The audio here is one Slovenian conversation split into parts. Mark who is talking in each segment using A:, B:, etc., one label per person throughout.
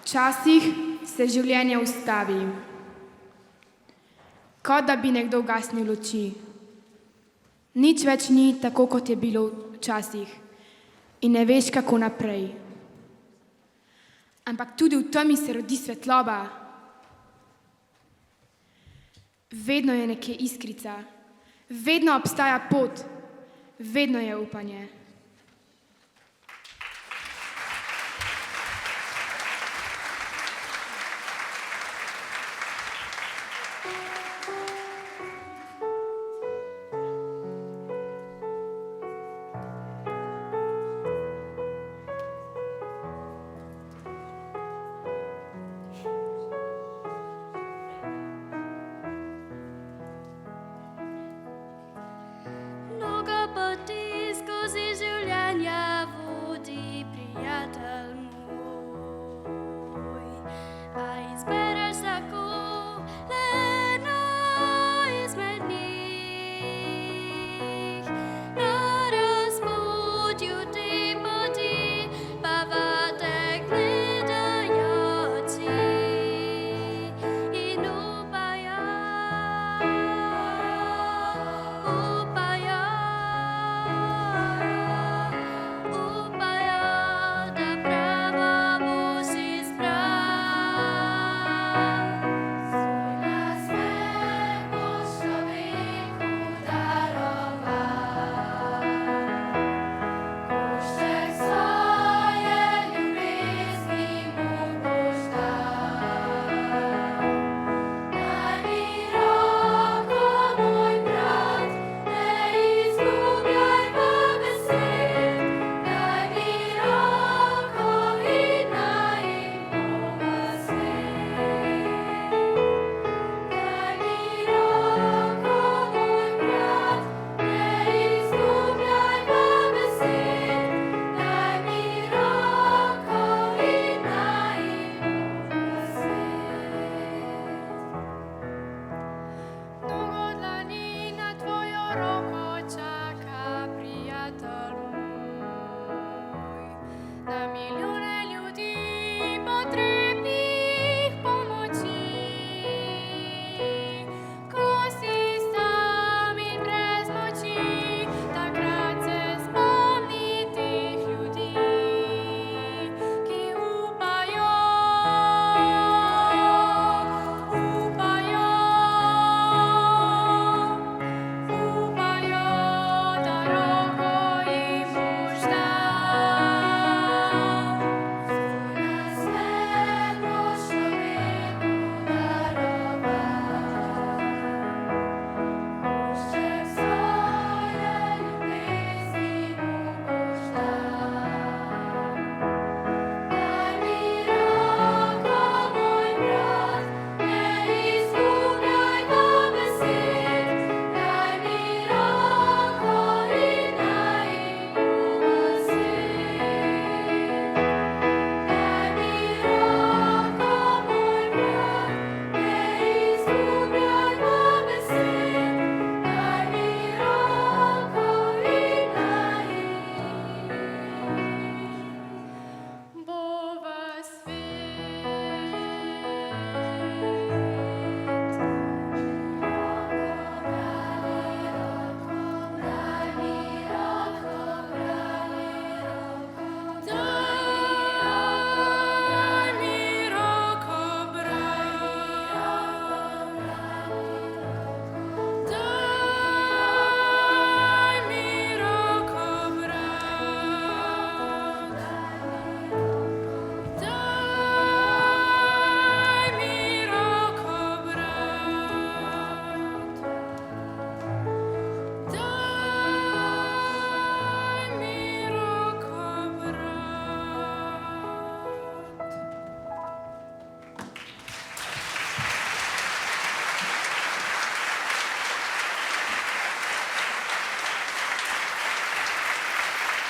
A: Včasih se življenje ustavi, kot da bi nekdo ugasnil luči. Nič več ni tako, kot je bilo včasih in ne veš, kako naprej. Ampak tudi v temi se rodi svetloba. Vedno je nekje iskrica, vedno obstaja pot, vedno je upanje.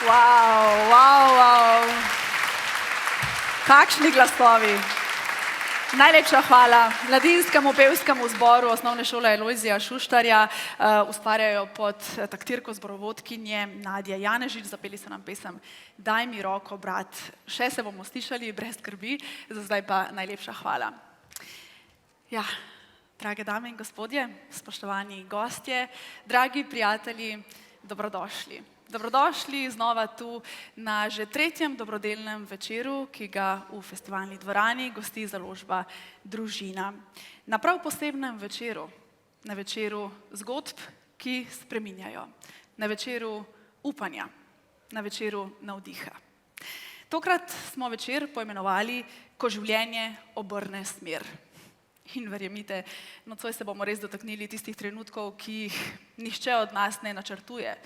B: Wow. Kakšni glasovi. Najlepša hvala mladinskemu pevskemu zboru Osnovne šole Alojzija Šuštarja. Ustvarjajo pod taktirko zborovodkinje Nadje Janežič. Zapeli so nam pesem Daj mi roko, brat. Še se bomo slišali, brez skrbi, za zdaj pa najlepša hvala. Ja, drage dame in gospodje, spoštovani gostje, dragi prijatelji, dobrodošli. Dobrodošli znova tu na že tretjem dobrodelnem večeru, ki ga v festivalni dvorani gosti založba Družina. Na prav posebnem večeru, na večeru zgodb, ki spreminjajo, na večeru upanja, na večeru navdiha. Tokrat smo večer poimenovali Ko življenje obrne smer. In verjemite, nocoj se bomo res dotaknili tistih trenutkov, ki jih nihče od nas ne načrtuje,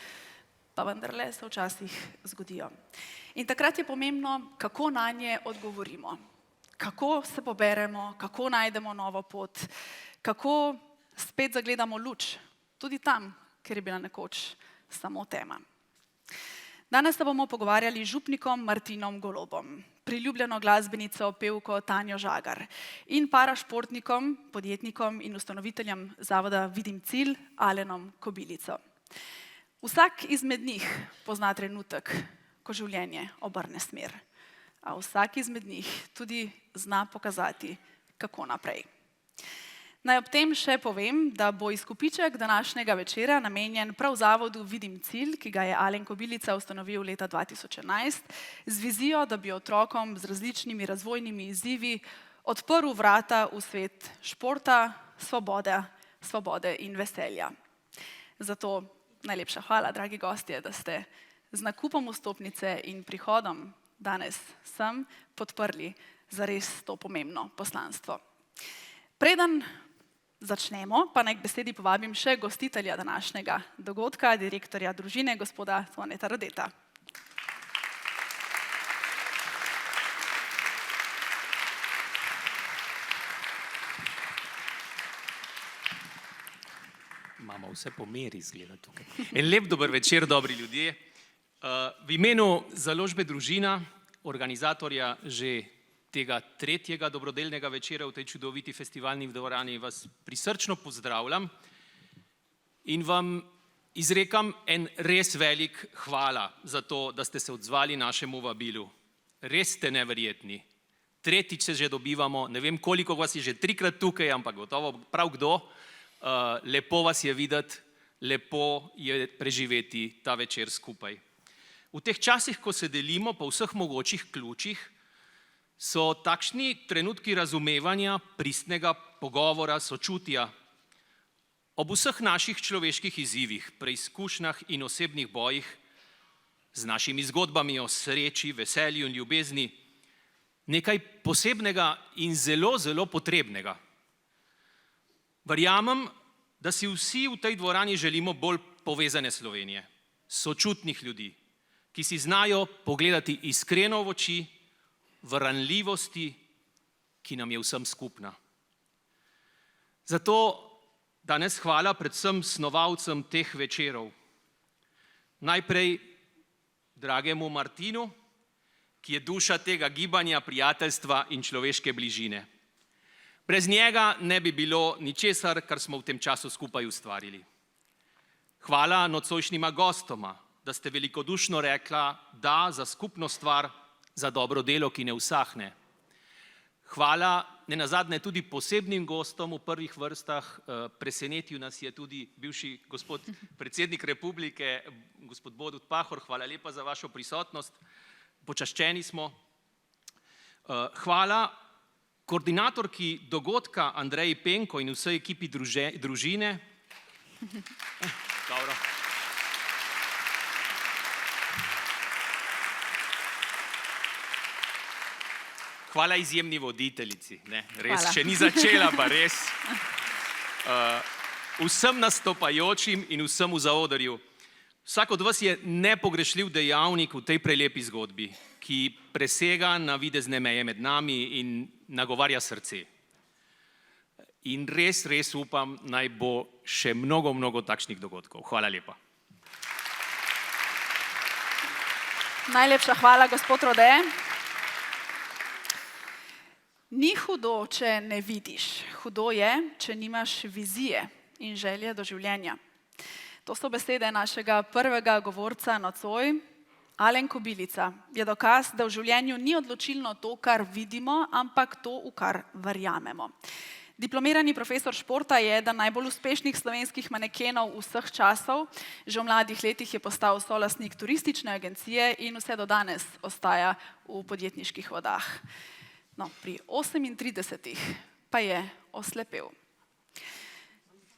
B: pa vendarle se včasih zgodijo. In takrat je pomembno, kako nanje odgovorimo, kako se poberemo, kako najdemo novo pot, kako spet zagledamo luč, tudi tam, kjer je bila nekoč samo tema. Danes se bomo pogovarjali z župnikom Martinom Golobom, priljubljeno glasbenico, pevko Tanjo Žagar in parašportnikom, podjetnikom in ustanoviteljem zavoda Vidim cilj Alenom Kobilico. Vsak izmed njih pozna trenutek, ko življenje obrne smer, a vsak izmed njih tudi zna pokazati, kako naprej. Naj ob tem še povem, da bo izkupiček današnjega večera namenjen prav zavodu Vidim cilj, ki ga je Alen Kobilica ustanovil leta 2011, z vizijo, da bi otrokom z različnimi razvojnimi izzivi odprl vrata v svet športa, svobode in veselja. Zato najlepša hvala, dragi gostje, da ste z nakupom vstopnice in prihodom danes sem podprli zares to pomembno poslanstvo. Preden začnemo, pa naj k besedi povabim še gostitelja današnjega dogodka, direktorja Družine, gospoda Zvoneta Rodeta.
C: Imamo vse po meri, izgleda tukaj. En lep dober večer, dobri ljudje. V imenu založbe Družina, organizatorja že tega tretjega dobrodelnega večera v tej čudoviti festivalni dvorani, vas prisrčno pozdravljam in vam izrekam en res velik hvala za to, da ste se odzvali našemu vabilu. Res ste neverjetni. Tretjič se že dobivamo, ne vem koliko vas je že trikrat tukaj, ampak gotovo prav kdo. Lepo vas je videti, lepo je preživeti ta večer skupaj. V teh časih, ko se delimo po vseh mogočih ključih, so takšni trenutki razumevanja, pristnega pogovora, sočutja. Ob vseh naših človeških izzivih, preizkušnjah in osebnih bojih, z našimi zgodbami o sreči, veselju in ljubezni, nekaj posebnega in zelo, zelo potrebnega. Verjamem, da si vsi v tej dvorani želimo bolj povezane Slovenije, sočutnih ljudi, ki si znajo pogledati iskreno v oči, v ranljivosti, ki nam je vsem skupna. Zato danes hvala predvsem snovalcem teh večerov. Najprej dragemu Martinu, ki je duša tega gibanja, prijateljstva in človeške bližine. Brez njega ne bi bilo ničesar, kar smo v tem času skupaj ustvarili. Hvala nocojšnjima gostoma, da ste velikodušno rekla da za skupno stvar, za dobro delo, ki ne usahne. Hvala nenazadnje tudi posebnim gostom v prvih vrstah. Presenetil nas je tudi bivši gospod predsednik republike, gospod Borut Pahor. Hvala lepa za vašo prisotnost. Počaščeni smo. Hvala koordinatorki dogodka Andreji Penko in vsej ekipi Družine. Dobro. Hvala izjemni voditeljici. Res, še ni začela, pa res. Vsem nastopajočim in vsem v zaodrju. Vsak od vas je nepogrešljiv dejavnik v tej prelepi zgodbi, ki presega navidezne meje med nami in nagovarja srce. In res, res upam, naj bo še mnogo, mnogo takšnih dogodkov. Hvala lepa.
B: Najlepša hvala, gospod Rode. Ni hudo, če ne vidiš. Hudo je, če nimaš vizije in želje do življenja. To so besede našega prvega govorca nocoj. Alen Kobilica je dokaz, da v življenju ni odločilno to, kar vidimo, ampak to, v kar verjamemo. Diplomirani profesor športa je eden najbolj uspešnih slovenskih manekenov vseh časov. Že v mladih letih je postal solastnik turistične agencije in vse do danes ostaja v podjetniških vodah. No, pri 38 pa je oslepel.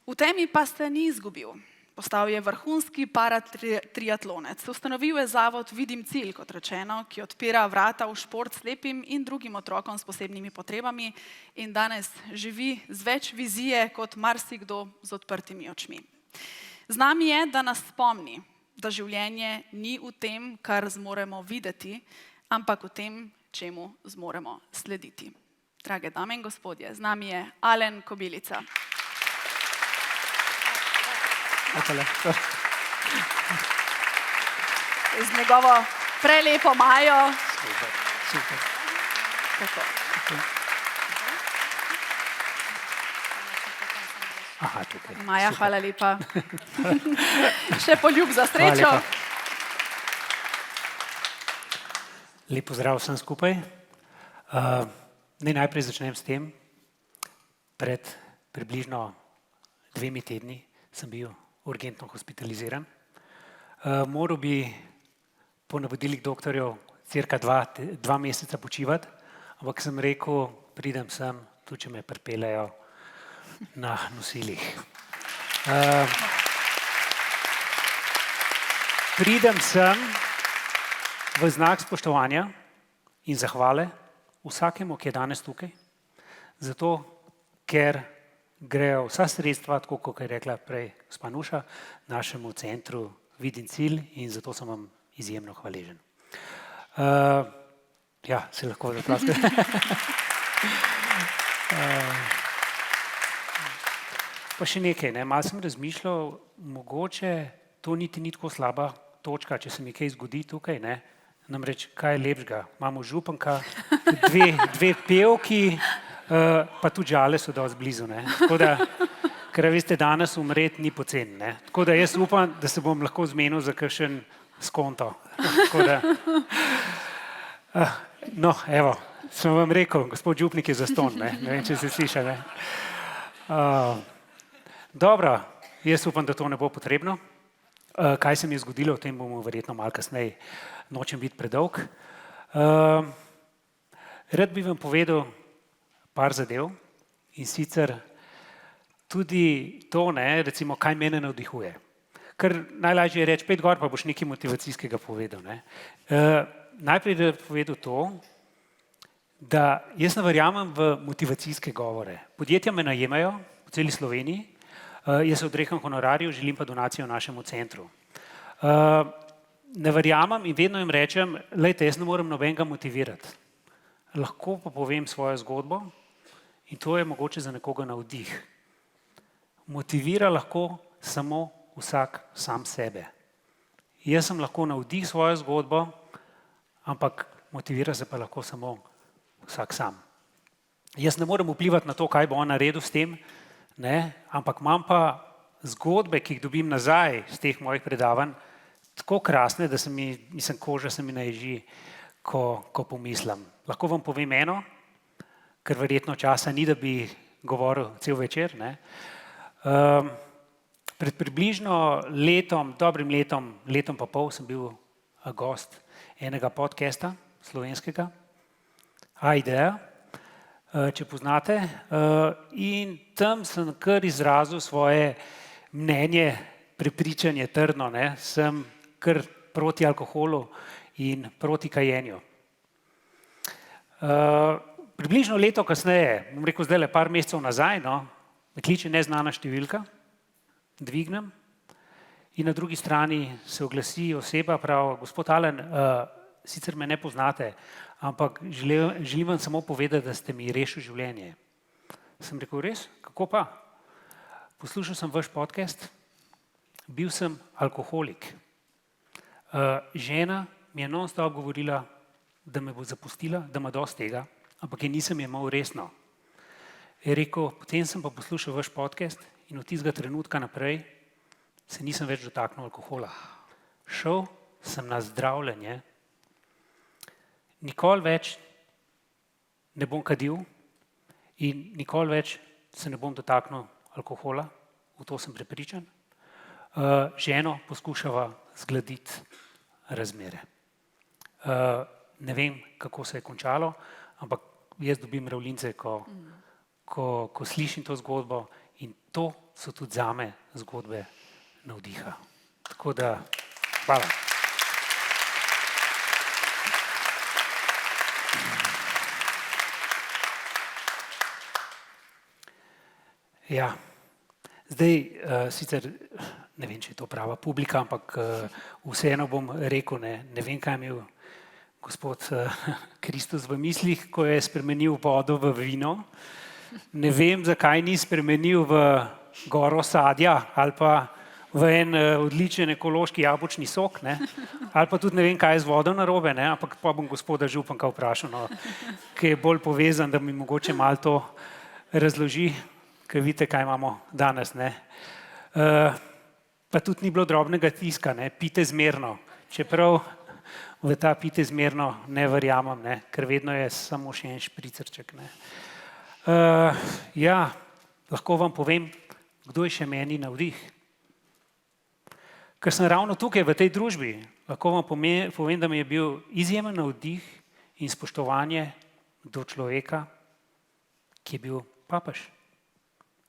B: V temi pa se ni izgubil. Postal je vrhunski paratriatlonec. Ustanovil je zavod Vidim cilj, kot rečeno, ki odpira vrata v šport slepim in drugim otrokom s posebnimi potrebami in danes živi z več vizije kot marsikdo z odprtimi očmi. Z nami je, da nas spomni, da življenje ni v tem, kar zmoremo videti, ampak v tem, čemu zmoremo slediti. Drage dame in gospodje, z nami je Alen Kobilica. Z njegovo prelepo majo.
D: Super.
B: Tako.
D: Aha, tukaj.
B: Maja,
D: Super.
B: hvala lepa. Še poljub za srečo.
D: Hvala lepa. Lep pozdrav vsem skupaj. Naj najprej začnem s tem. Pred približno 2 tedni sem bil urgentno hospitaliziran. Moral bi po navodilih doktorjev cirka 2 meseca počivati, ampak sem rekel, pridem sem, tudi če me pripeljejo na nosilih. Pridem sem v znak spoštovanja in zahvale vsakemu, ki je danes tukaj, zato ker grejo vsa sredstva, tako kot je rekla prej gospa Nuša, našemu centru Vidim cilj in zato sem vam izjemno hvaležen. Ja, se lahko zaproste. Pa še nekaj, malo sem razmišljal, mogoče to niti ni tako slaba točka, če se mi kaj zgodi tukaj, ne. Namreč, kaj je lepšega? Imamo županka, 2 pevki, pa tudi Žale so dosti blizu, ne. Tako da, ker veste, danes umret ni poceni, ne. Tako da jaz upam, da se bom lahko zmenil za kakšen skonto. Tako da, no, evo, sem vam rekel, gospod župnik je zastonj, ne vem, če se sliša, ne. Dobro, jaz upam, da to ne bo potrebno. Kaj se mi je zgodilo, o tem bomo verjetno malo kasneje, nočem biti predolg. Rad bi vam povedal par zadev in sicer tudi to, recimo, kaj mene navdihuje. Ker najlažje je reči, 5 gor, pa boš nekaj motivacijskega povedal, ne. Najprej bi povedal to, da jaz ne verjamem v motivacijske govore. Podjetja me najemajo v celi Sloveniji, jaz se odrekam honorarju, želim pa donacijo našemu centru. Ne verjamem in vedno jim rečem, glejte, jaz ne morem nobenega motivirati. Lahko pa povem svojo zgodbo in to je mogoče za nekoga navdih. Motivira lahko samo vsak sam sebe. Jaz sem lahko navdih svojo zgodbo, ampak motivira se pa lahko samo vsak sam. Jaz ne morem vplivati na to, kaj bo on naredil s tem, ne, ampak imam pa zgodbe, ki jih dobim nazaj z teh mojih predavanj, tako krasne, da koža se mi naježi, ko pomislim. Lahko vam povem eno, ker verjetno časa ni, da bi govoril cel večer, ne. Pred približno dobrim letom pa pol sem bil gost enega podcasta slovenskega, A-ideja, če poznate, in tam sem kar izrazil svoje mnenje, prepričanje trdno, ne, sem kar proti alkoholu in proti kajenju. Približno leto kasneje, bom rekel zdajle par mesecev nazaj, no, me kliče neznana številka, dvignem in na drugi strani se oglasi oseba, pravi, gospod Alen, sicer me ne poznate, ampak želim vam samo povedati, da ste mi rešil življenje. Sem rekel, res? Kako pa? Poslušal sem vaš podcast, bil sem alkoholik. Žena mi je non-stop govorila, da me bo zapustila, da ima dosti tega ampak je nisem jemal resno. Je rekel, potem sem pa poslušal vaš podcast in od tistega trenutka naprej se nisem več dotaknil alkohola. Šel sem na zdravljenje, nikoli več ne bom kadil in nikoli več se ne bom dotaknil alkohola, v to sem prepričan. Ženo poskušava zgladiti razmere. Ne vem, kako se je končalo, ampak jaz dobim mravljince, ko slišim to zgodbo in to so tudi zame zgodbe navdiha. Tako da, hvala. Ja, zdaj sicer ne vem, če je to prava publika, ampak vseeno bom rekel, ne vem, kaj je imel gospod Kristus v mislih, ko je spremenil vodo v vino. Ne vem, zakaj ni spremenil v goro sadja ali pa v en odličen ekološki jabolčni sok, ne? Ali pa tudi ne vem, kaj je z vodo narobe, ne? Ampak pa bom gospoda županka vprašal, no, ki je bolj povezan, da mi mogoče malo to razloži, ker vidite, kaj imamo danes. Ne? Pa tudi ni bilo drobnega tiska, ne? Pite zmerno, čeprav v ta pite zmerno ne verjamem, ne? Ker vedno je samo še en špricerček. Ne? Ja, lahko vam povem, kdo je še meni navdih. Ker sem ravno tukaj v tej družbi, lahko vam povem, da mi je bil izjemen navdih in spoštovanje do človeka, ki je bil papež.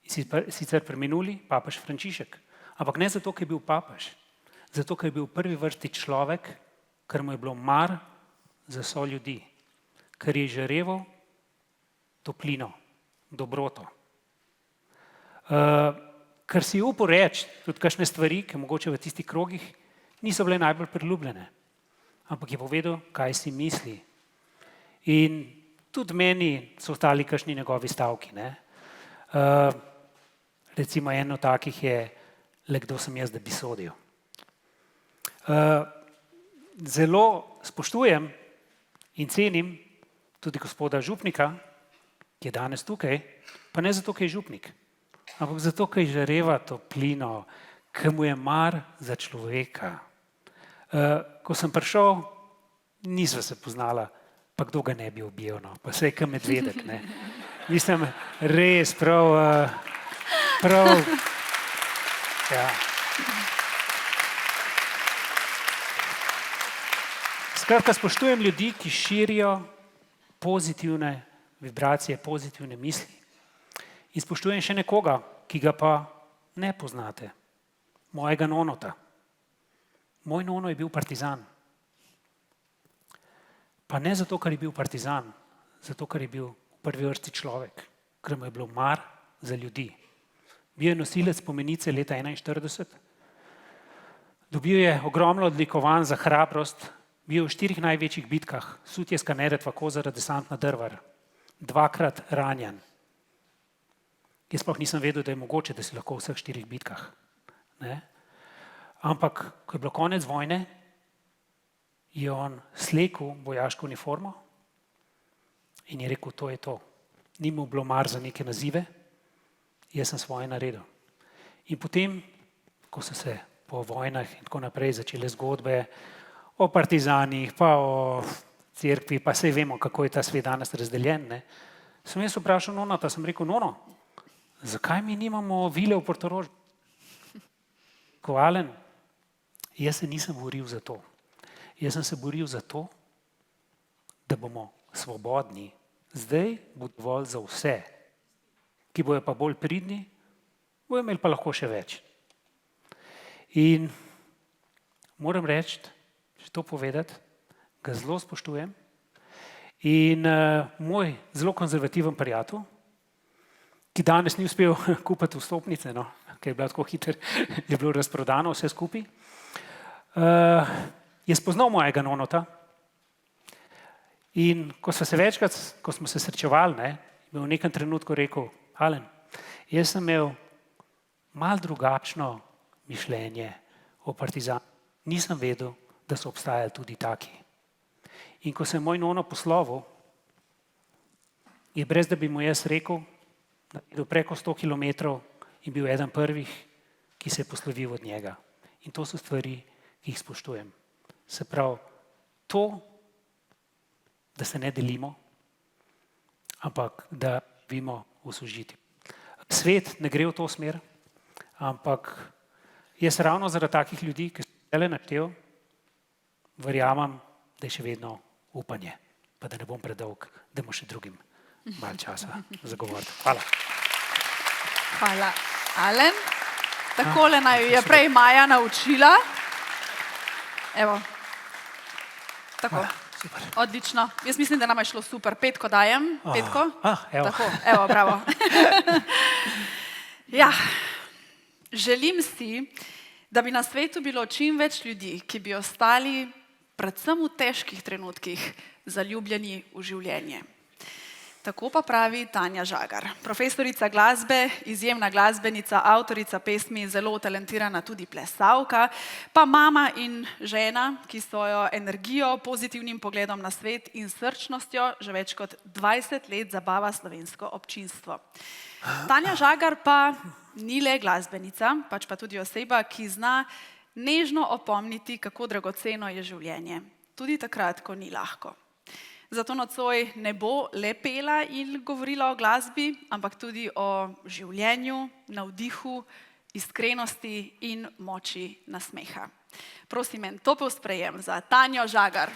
D: Sicer preminuli papež Frančišek, ampak ne zato, ker je bil papež, zato, ker je bil v prvi vrsti človek, ker mu je bilo mar za soljudi, ker je žareval toplino, dobroto. Ker si upal reči tudi kakšne stvari, ki mogoče v tistih krogih niso bile najbolj priljubljene, ampak je povedal, kaj si misli. In tudi meni so ostali kakšni njegovi stavki. Ne? Recimo en od takih je, le kdo sem jaz, da bi sodil. Zelo spoštujem in cenim tudi gospoda župnika, ki je danes tukaj, pa ne zato, ker je župnik, ampak zato, ker žareva toplino, ker mu je mar za človeka. Ko sem prišel, nisva se poznala, pa kdo ga ne bi objel, no? Pa saj kot medvedek. Ne? Mislim, res prav, ja. Skratka, spoštujem ljudi, ki širijo pozitivne vibracije, pozitivne misli. In spoštujem še nekoga, ki ga pa ne poznate. Mojega nonota. Moj nono je bil partizan. Pa ne zato, ker je bil partizan, zato, ker je bil v prvi vrsti človek, ker mu je bilo mar za ljudi. Bil je nosilec spomenice leta 1941, dobil je ogromno odlikovanj za hrabrost, bil v 4 največjih bitkah, Sutjeska, Neretva, Kozara, Desantna, Drvar, 2-krat ranjen. Jaz sploh nisem vedel, da je mogoče, da si lahko v vseh 4 bitkah. Ne? Ampak, ko je bilo konec vojne, je on slekel vojaško uniformo in je rekel, to je to. Ni mu bilo mar za neke nazive, jaz sem svoje naredil. In potem, ko so se po vojnah in tako naprej začele zgodbe o partizanih, pa o cerkvi, pa saj vemo, kako je ta svet danes razdeljen, ne? Sem jaz vprašal nonota, sem rekel, nono, zakaj mi nimamo vile v Portorožu? Ko Alen, jaz se nisem boril za to. Jaz sem se boril za to, da bomo svobodni. Zdaj bo dovolj za vse. Ki bojo pa bolj pridni, bojo imeli pa lahko še več. In moram reči, še to povedati, ga zelo spoštujem. In moj zelo konzervativen prijatelj, ki danes ni uspel kupiti vstopnice, no, ker je bila tako hiter, je bilo razprodano vse skupaj, je spoznal mojega nonota. In ko smo se srečevali, ne, je v nekem trenutku rekel, Alen, jaz sem imel malo drugačno mišljenje o partizanih. Nisem vedel, da so obstajali tudi taki. In ko se je moj nono poslovil, je brez da bi mu jaz rekel, naredil preko 100 kilometrov in bil eden prvih, ki se je poslovil od njega. In to so stvari, ki jih spoštujem. Se pravi, to, da se ne delimo, ampak da živimo v sožitju. Svet ne gre v to smer, ampak jaz ravno zaradi takih ljudi, ki so zdajle naštel, verjamem, da je še vedno upanje. Pa da ne bom predolg, da bomo še drugim malo časa zagovoriti. Hvala.
B: Hvala, Alen. Takole naj je prej Maja naučila. Evo. Tako.
D: Super.
B: Odlično. Jaz mislim, da nam je šlo super. Petko dajem. Petko?
D: Evo.
B: Tako, evo, bravo. Ja, želim si, da bi na svetu bilo čim več ljudi, ki bi ostali predvsem v težkih trenutkih zaljubljeni v življenje. Tako pa pravi Tanja Žagar, profesorica glasbe, izjemna glasbenica, avtorica pesmi, zelo talentirana tudi plesalka, pa mama in žena, ki svojo energijo, pozitivnim pogledom na svet in srčnostjo že več kot 20 let zabava slovensko občinstvo. Tanja Žagar pa ni le glasbenica, pač pa tudi oseba, ki zna nežno opomniti, kako dragoceno je življenje, tudi takrat, ko ni lahko. Zato nocoj ne bo le pela in govorila o glasbi, ampak tudi o življenju, navdihu, iskrenosti in moči nasmeha. Prosim en topel sprejem za Tanjo Žagar.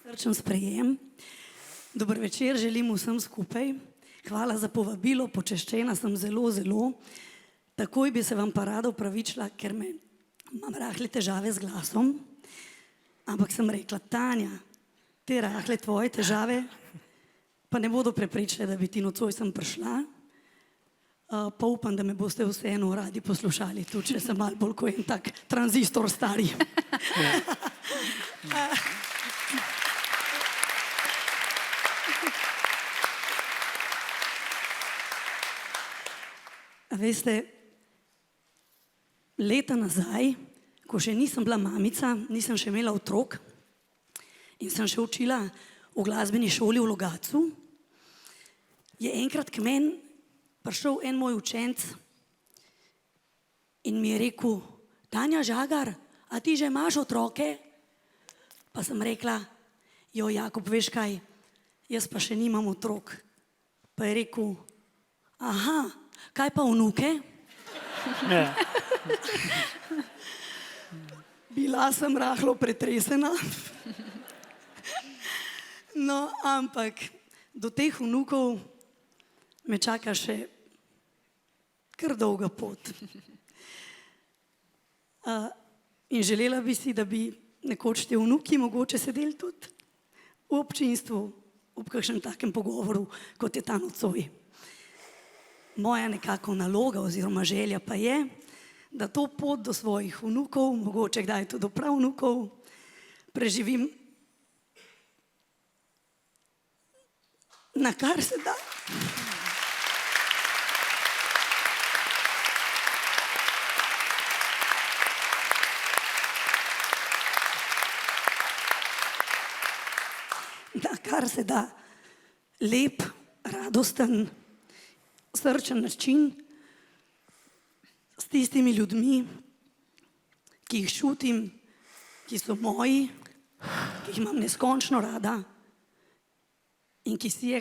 E: Srčen sprejem. Dober večer, želim vsem skupaj. Hvala za povabilo, počeščena sem zelo. Takoj bi se vam pa rada opravičila, ker imam rahle težave z glasom. Ampak sem rekla, Tanja, te rahle tvoje težave pa ne bodo prepričale, da bi ti nocoj sem prišla. Pa upam, da me boste vseeno radi poslušali, tudi če sem malo bolj kot en tak tranzistor stari. Veste, leta nazaj, ko še nisem bila mamica, nisem še imela otrok in sem še učila v glasbeni šoli v Logatcu, je enkrat k meni prišel en moj učenec in mi je rekel, Tanja Žagar, a ti že imaš otroke? Pa sem rekla, jo Jakob, veš kaj, jaz pa še nimam otrok. Pa je rekel, aha, kaj pa vnuke? Bila sem rahlo pretresena. No, ampak do teh vnukov me čaka še kar dolga pot. In želela bi si, da bi nekoč te vnuki mogoče sedeli tudi v občinstvu, ob kakšnem takem pogovoru, kot je ta nocoj. Moja nekako naloga oziroma želja pa je, da to pot do svojih vnukov, mogoče kdaj tudi do pravnukov, preživim na kar se da. Na kar se da lep, radosten, srčen način s tistimi ljudmi, ki jih čutim, ki so moji, ki jih imam neskončno rada in ki si,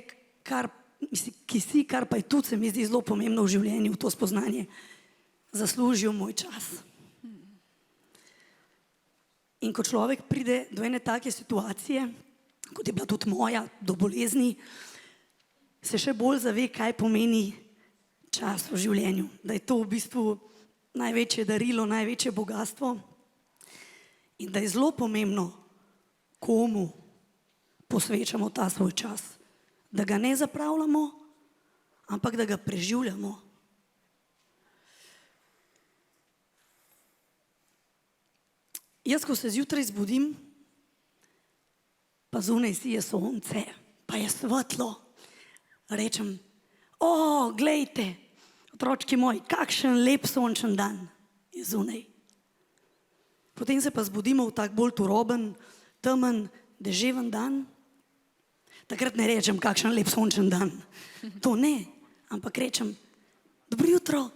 E: kar pa je tudi, se mi zdi zelo pomembno v življenju, to spoznanje, zaslužijo moj čas. In ko človek pride do ene take situacije, kot je bila tudi moja, do bolezni, se še bolj zave, kaj pomeni čas v življenju, da je to v bistvu največje darilo, največje bogatstvo in da je zelo pomembno, komu posvečamo ta svoj čas, da ga ne zapravljamo, ampak da ga preživljamo. Jaz, ko se zjutraj zbudim, pa zunaj si je sonce, pa je svetlo, rečem, glejte, otročki moji, kakšen lep sončen dan je zunaj. Potem se pa zbudimo v tak bolj turoben, temen, deževen dan. Takrat ne rečem, kakšen lep sončen dan. To ne, ampak rečem, dobro jutro,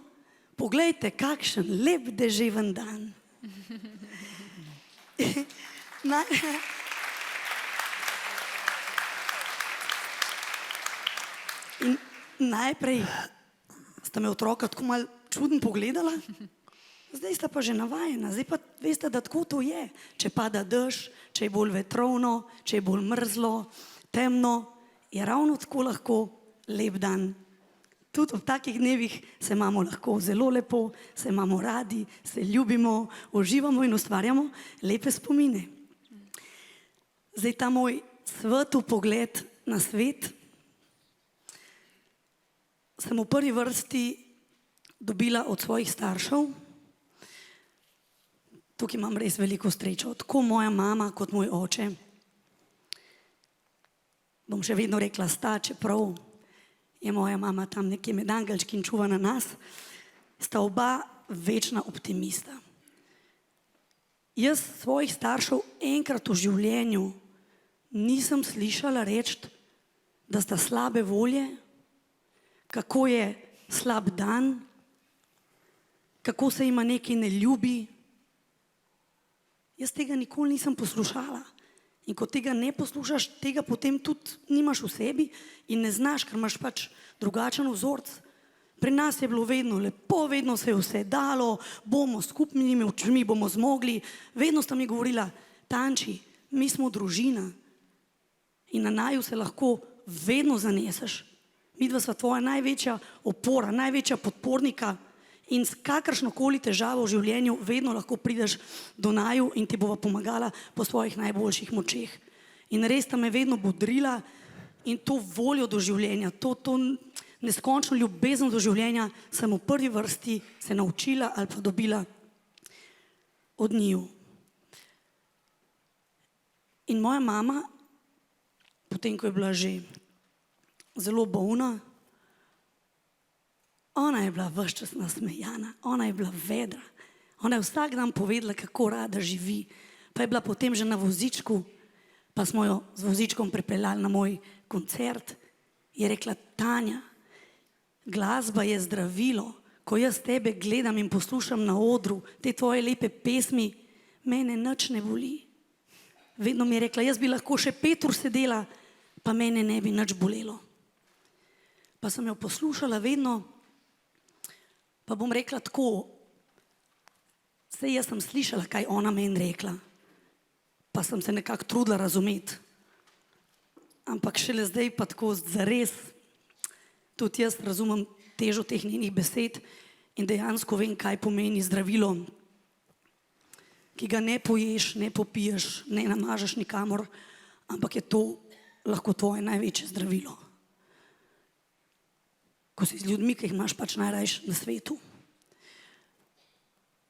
E: poglejte, kakšen lep deževen dan. In najprej sta me otroka tako malo čudno pogledala, zdaj sta pa že navajena, zdaj pa veste, da tako to je. Če pada dež, če je bolj vetrovno, če je bolj mrzlo, temno, je ravno tako lahko lep dan. Tudi ob takih dnevih se imamo lahko zelo lepo, se imamo radi, se ljubimo, uživamo in ustvarjamo lepe spomine. Zdaj ta moj svetu pogled na svet sem v prvi vrsti dobila od svojih staršev. Tukaj imam res veliko srečo, tako moja mama kot moj oče. Bom še vedno rekla sta, čeprav je moja mama tam nekje med angelčki in čuva na nas, sta oba večna optimista. Jaz svojih staršev enkrat v življenju nisem slišala reči, da sta slabe volje, kako je slab dan, kako se jima nekaj ne ljubi. Jaz tega nikoli nisem poslušala. In ko tega ne poslušaš, tega potem tudi nimaš v sebi in ne znaš, ker imaš pač drugačen vzorc. Pri nas je bilo vedno lepo, vedno se je vse dalo, bomo skupnimi očmi, bomo zmogli. Vedno sta mi govorila, Tanči, mi smo družina in na naju se lahko vedno zaneseš. Midva sva tvoja največja opora, največja podpornika in s kakršnokoli težavo v življenju vedno lahko prideš do naju in ti bova pomagala po svojih najboljših močeh. In res sta me vedno bodrila in to voljo do življenja, to neskončno ljubezen do življenja sem v prvi vrsti se naučila ali pa dobila od njiju. In moja mama, potem ko je bila že zelo bolna, ona je bila ves čas nasmejana, ona je bila vedra, ona je vsak dan povedala, kako rada živi, pa je bila potem že na vozičku, pa smo jo z vozičkom pripeljali na moj koncert, je rekla, Tanja, glasba je zdravilo, ko jaz tebe gledam in poslušam na odru, te tvoje lepe pesmi, mene nič ne boli. Vedno mi je rekla, jaz bi lahko še 5 ur sedela, pa mene ne bi nič bolelo. Pa sem jo poslušala vedno, pa bom rekla tako, saj jaz sem slišala, kaj ona meni rekla, pa sem se nekako trudila razumeti. Ampak šele zdaj pa tako zares, tudi jaz razumem težo teh njenih besed in dejansko vem, kaj pomeni zdravilo, ki ga ne poješ, ne popiješ, ne namažeš nikamor, ampak je to lahko tvoje največje zdravilo. Ko si z ljudmi, ki jih imaš pač najrajš na svetu.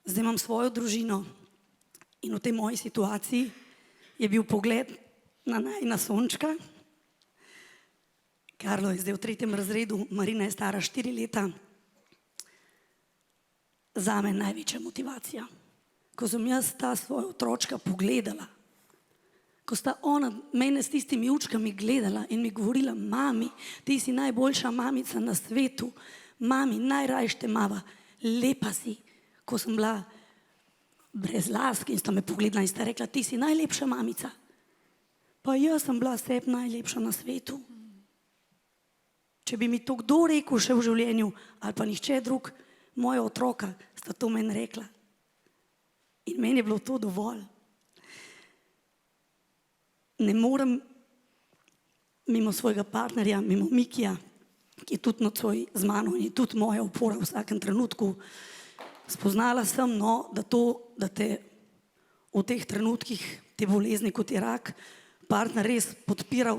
E: Zdaj imam svojo družino in v tej moji situaciji je bil pogled na najina sončka. Karlo je zdaj v 3. razredu, Marina je stara 4 leta. Zame največja motivacija. Ko sem jaz ta svoja otročka pogledala, ko sta ona mene s tistimi učkami gledala in mi govorila, mami, ti si najboljša mamica na svetu, mami, najrajš te mava, lepa si. Ko sem bila brez lask in sta me pogledala in sta rekla, ti si najlepša mamica. Pa jaz sem bila sebi najlepša na svetu. Če bi mi to kdo rekel še v življenju, ali pa nihče drug, moja otroka sta to meni rekla. In meni je bilo to dovolj. Ne morem mimo svojega partnerja, mimo Mikija, ki je tudi nocoj z mano in je tudi moja opora v vsakem trenutku. Spoznala sem, da te v teh trenutkih, te bolezni kot je rak, partner res podpira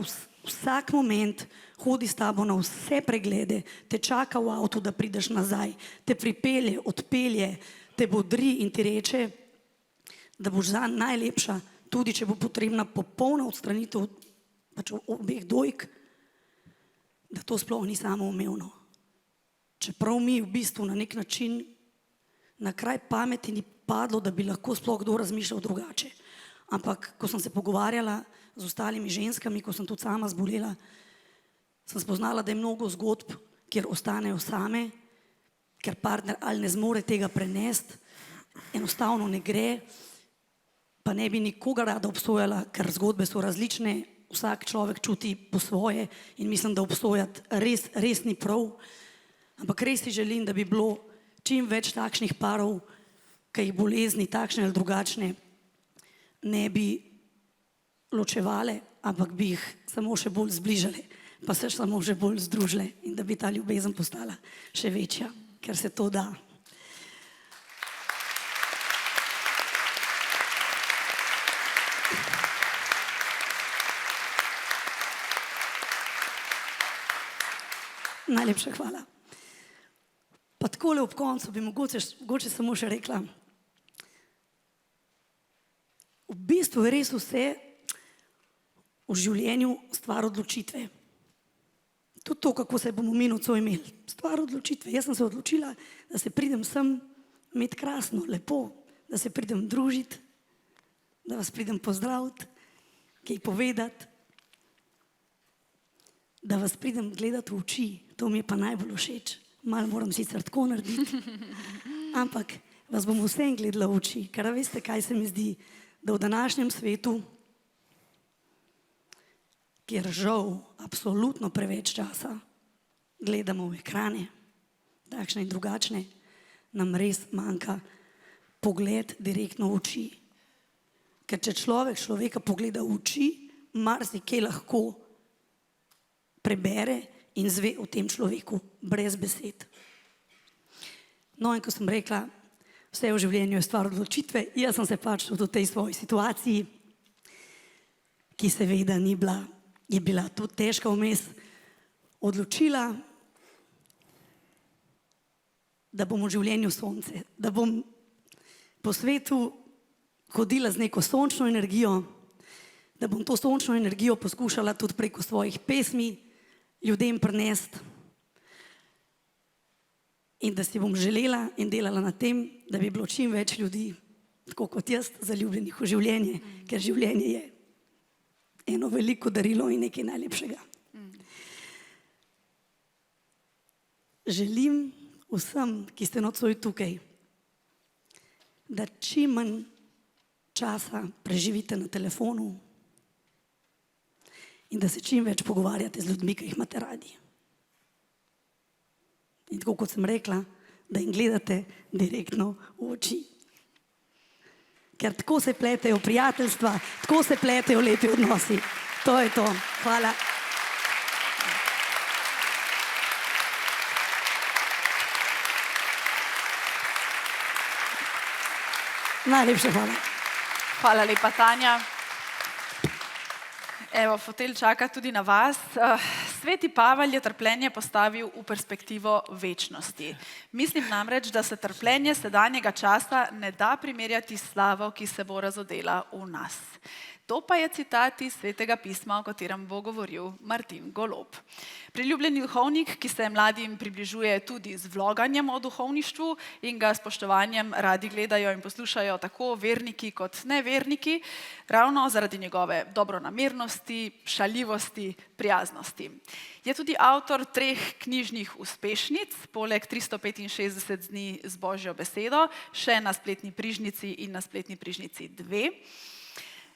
E: vsak moment hodi s tabo na vse preglede, te čaka v avtu, da prideš nazaj, te pripelje, odpelje, te bodri in ti reče, da boš zanj najlepša, tudi če bo potrebna popolna odstranitev pač obeh dojk, da to sploh ni samoumevno. Čeprav mi v bistvu na nek način na kraj pameti ni padlo, da bi lahko sploh kdo razmišljal drugače. Ampak, ko sem se pogovarjala z ostalimi ženskami, ko sem tudi sama zbolela, sem spoznala, da je mnogo zgodb, kjer ostanejo same, ker partner ali ne zmore tega prenesti, enostavno ne gre, pa ne bi nikoga rada obsojala, ker zgodbe so različne, vsak človek čuti po svoje in mislim, da obsojati res ni prav. Ampak res si želim, da bi bilo čim več takšnih parov, ki jih bolezni, takšne ali drugačne, ne bi ločevale, ampak bi jih samo še bolj zbližale, pa se samo še bolj združile in da bi ta ljubezen postala še večja, ker se to da. Najlepša hvala. Pa takole ob koncu bi mogoče samo še rekla, v bistvu je res vse v življenju stvar odločitve. Tudi to, kako se bomo mi nocoj imeli. Stvar odločitve. Jaz sem se odločila, da se pridem sem imeti krasno, lepo, da se pridem družiti, da vas pridem pozdraviti, kaj povedati, da vas pridem gledati v oči. To mi je pa najbolj všeč. Malo moram sicer tako narediti, ampak vas bom vsem gledala v oči, ker veste, kaj se mi zdi, da v današnjem svetu, kjer žal absolutno preveč časa gledamo v ekrane, takšne in drugačne, nam res manjka pogled direktno v oči. Ker če človeka pogleda v oči, marsikaj lahko prebere in zve o tem človeku brez besed. No, in ko sem rekla, vse v življenju je stvar odločitve, jaz sem se pač tudi v tej svoji situaciji, ki seveda ni bila, je bila tudi težka vmes, odločila, da bom v življenju sonce, da bom po svetu hodila z neko sončno energijo, da bom to sončno energijo poskušala tudi preko svojih pesmi ljudem prinesti in da si bom želela in delala na tem, da bi bilo čim več ljudi, tako kot jaz, zaljubljenih v življenje, ker življenje je eno veliko darilo in nekaj najlepšega. Želim vsem, ki ste nocoj tukaj, da čim manj časa preživite na telefonu in da se čim več pogovarjate z ljudmi, ki jih imate radi. In tako kot sem rekla, da jim gledate direktno v oči. Ker tako se pletejo prijateljstva, tako se pletejo lepi odnosi. To je to. Hvala. Najlepša hvala.
B: Hvala lepa, Tanja. Evo, fotelj čaka tudi na vas. Sveti Pavel je trpljenje postavil v perspektivo večnosti. Mislim namreč, da se trpljenje sedanjega časa ne da primerjati s slavo, ki se bo razodela v nas. To pa je citat iz Svetega pisma, o katerem bo govoril Martin Golob. Priljubljeni duhovnik, ki se mladim približuje tudi z vloganjem o duhovništvu in ga spoštovanjem radi gledajo in poslušajo tako verniki kot neverniki, ravno zaradi njegove dobronamernosti, šaljivosti, prijaznosti. Je tudi avtor 3 knjižnih uspešnic, poleg 365 dni z Božjo besedo, še na spletni prižnici in na spletni prižnici 2.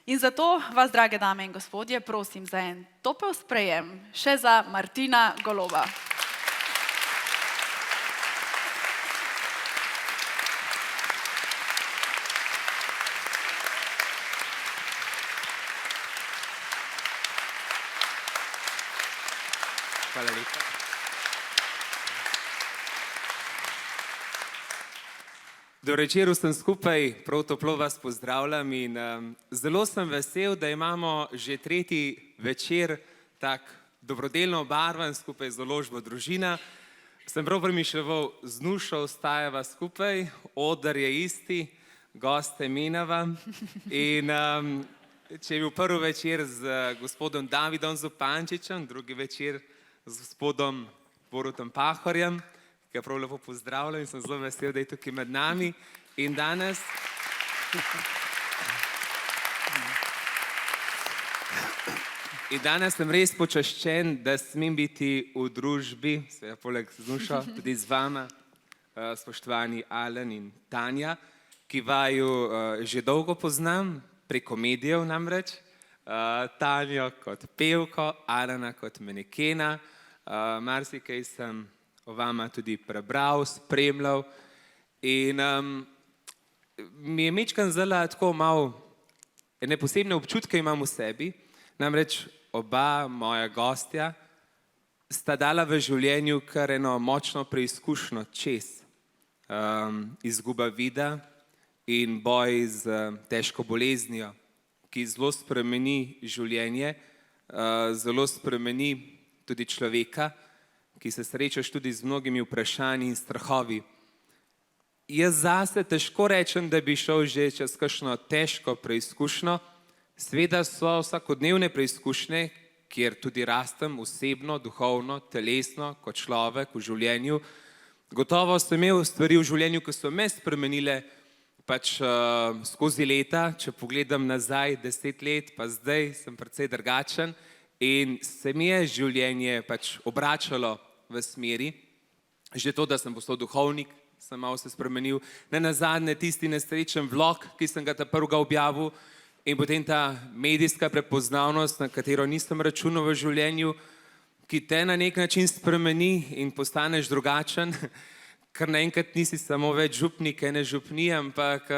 B: In zato vas, drage dame in gospodje, prosim za en topel sprejem še za Martina Goloba.
C: Hvala lepa.
F: Dobro večer vsem skupaj, prav toplo vas pozdravljam in zelo sem vesel, da imamo že 3. večer tak dobrodelno obarvan skupaj z založbo Družina. Sem prav premišljeval, z Nušo ostajava skupaj, oder je isti, goste menjava. In če je bil prvi večer z gospodom Davidom Zupančičem, drugi večer z gospodom Borutom Pahorjem, ki ga prav lepo pozdravljam in sem zelo vesel, da je tukaj med nami. In danes sem res počaščen, da smem biti v družbi, seveda poleg z Nušo, tudi z vama, spoštovani Alen in Tanja, ki vaju že dolgo poznam, preko medijev namreč. Tanjo kot pevko, Alena kot manekena. Marsikaj sem o vama tudi prebral, spremljal. In mi je majčkeno zdela tako malo, ene posebne občutke imam v sebi, namreč oba moja gostja sta dala v življenju kar eno močno preizkušnjo čez. Izguba vida in boj z težko boleznijo, ki zelo spremeni življenje, zelo spremeni tudi človeka, ki se srečaš tudi z mnogimi vprašanji in strahovi. Jaz zase težko rečem, da bi šel že čez kakšno težko preizkušnjo. Seveda so vsakodnevne preizkušnje, kjer tudi rastem osebno, duhovno, telesno, kot človek v življenju. Gotovo sem imel stvari v življenju, ki so me spremenile pač skozi leta. Če pogledam nazaj 10 let, pa zdaj sem precej drugačen in se mi je življenje pač obračalo v smeri. Že to, da sem postal duhovnik, sem malo se spremenil. Nenazadnje tisti nesrečen vlog, ki sem ga ta prvega objavil, in potem ta medijska prepoznavnost, na katero nisem računal v življenju, ki te na nek način spremeni in postaneš drugačen, ker naenkrat nisi samo več župnik ene župnije, ampak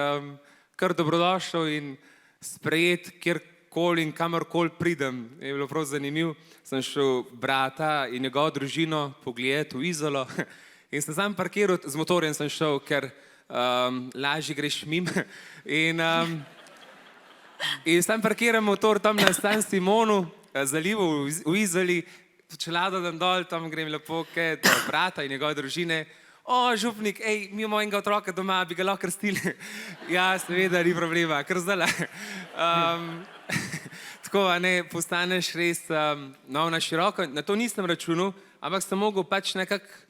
F: kar dobrodošel in sprejet kjerkoli in kamorkoli pridem. Je bilo prav zanimivo. Sem šel brata in njegovo družino pogledat v Izolo in sem sam parkiral, z motorjem sem šel, ker lažje greš mimo. In sam parkiram motor tam na San Simonu, zalivu v Izoli, čelado dam dol, tam grem lepo do brata in njegove družine. O, župnik, ej, mi imamo enega otroka doma, bi ga lahko krstili. Ja, seveda, ni problema, kar zdaj. Tako, postaneš res nov na široko. Na to nisem računal, ampak sem mogel pač nekako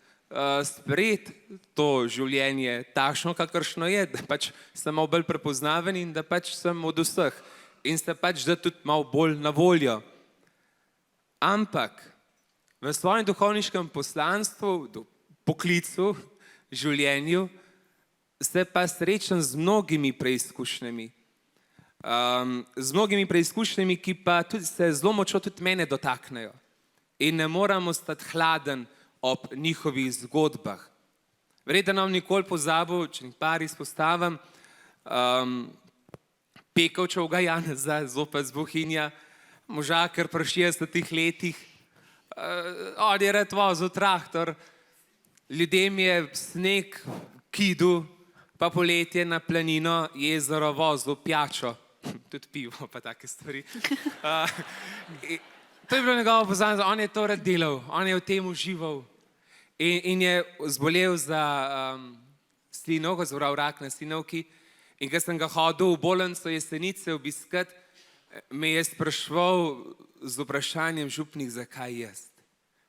F: sprejeti to življenje takšno, kakršno je, da pač sem malo bolj prepoznaven in da pač sem od vseh. In se pač da tudi malo bolj na voljo. Ampak v svojem duhovniškem poslanstvu, poklicu, življenju, se pa srečam z mnogimi preizkušnjami. Z mnogimi preizkušnjami, ki pa tudi se zelo močno tudi mene dotaknejo. In ne moram ostati hladen ob njihovih zgodbah. Verjetno nam nikoli pozabil, če par izpostavim, Pekovčevega Janeza, zopet z Bohinja, moža, ker pri 60 letih, on je rad vozil traktor, ljudem je sneg kidu, pa poletje na planino, jezero vozil pijačo, tudi pivo, pa take stvari. To je bilo njegovo poznanje, on je to rad delal, on je v tem užival. In je zbolel za slinovko, zbral rak na slinovki. In ko sem ga hodil v bolnico Jesenice obiskat, me je spraševal z vprašanjem, župnik, zakaj jaz?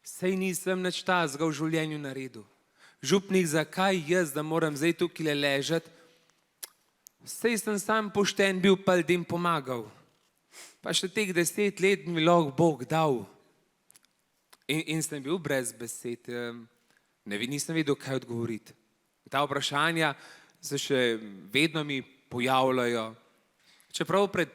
F: Sej nisem nič tazga v življenju naredil. Župnik, zakaj jaz, da moram zdaj tukaj ležati? Sej sem sam pošten bil, pa ljudem pomagal. Pa še teh 10 let mi lahko Bog dal. In sem bil brez besed. Nisem vedel, kaj odgovoriti. Ta vprašanja se še vedno mi pojavljajo. Čeprav pred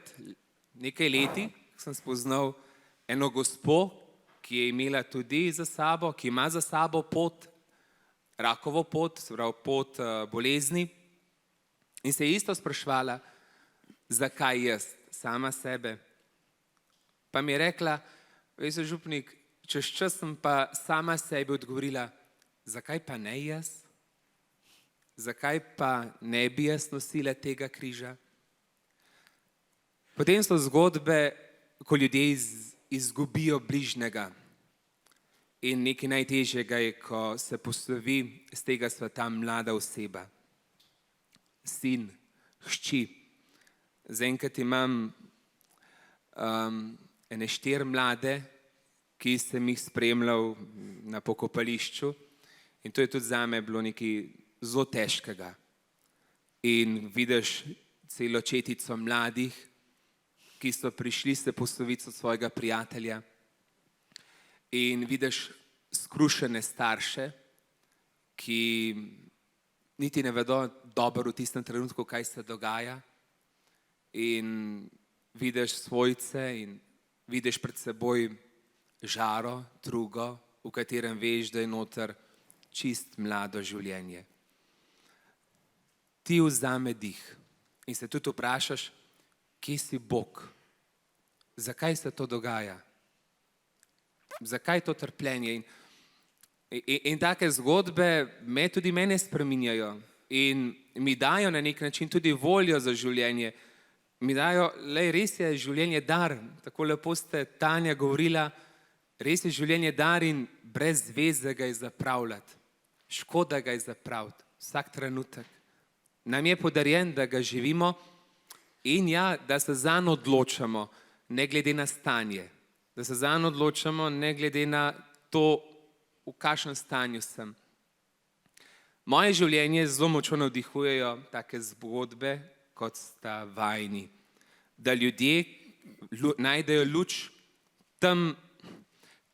F: nekaj leti sem spoznal eno gospo, ki je imela tudi za sabo, ki ima za sabo pot, rakovo pot, se pravi pot bolezni. In se je isto spraševala, zakaj jaz, sama sebe. Pa mi je rekla, veš, župnik, čez čas sem pa sama sebi odgovorila, zakaj pa ne jaz? Zakaj pa ne bi jaz nosila tega križa? Potem so zgodbe, ko ljudje izgubijo bližnjega. In nekaj najtežjega je, ko se poslovi z tega sveta mlada oseba. Sin, hči. Zaenkrat imam ene 4 mlade, ki sem jih spremljal na pokopališču. In to je tudi zame bilo nekaj zelo težkega. In vidiš celo četico mladih, ki so prišli se posloviti od svojega prijatelja. In vidiš skrušene starše, ki niti ne vedo dobro v tistem trenutku, kaj se dogaja. In vidiš svojce in vidiš pred seboj žaro, trugo, v katerem veš, da je noter čist mlado življenje. Ti vzame dih in se tudi vprašaš, kje si Bog? Zakaj se to dogaja? Zakaj to trpljenje? In take zgodbe tudi mene spreminjajo in mi dajo na nek način tudi voljo za življenje. Mi dajo, res je življenje dar, tako lepo ste Tanja govorila, res je življenje dar in brez veze ga je zapravljati. Škoda ga je zapraviti, vsak trenutek. Nam je podarjen, da ga živimo in ja, da se zanj odločamo, ne glede na stanje. Da se zanj odločamo, ne glede na to, v kakšnem stanju sem. Moje življenje zelo močno navdihujejo take zgodbe, kot sta vajni. Da ljudje najdejo luč tam,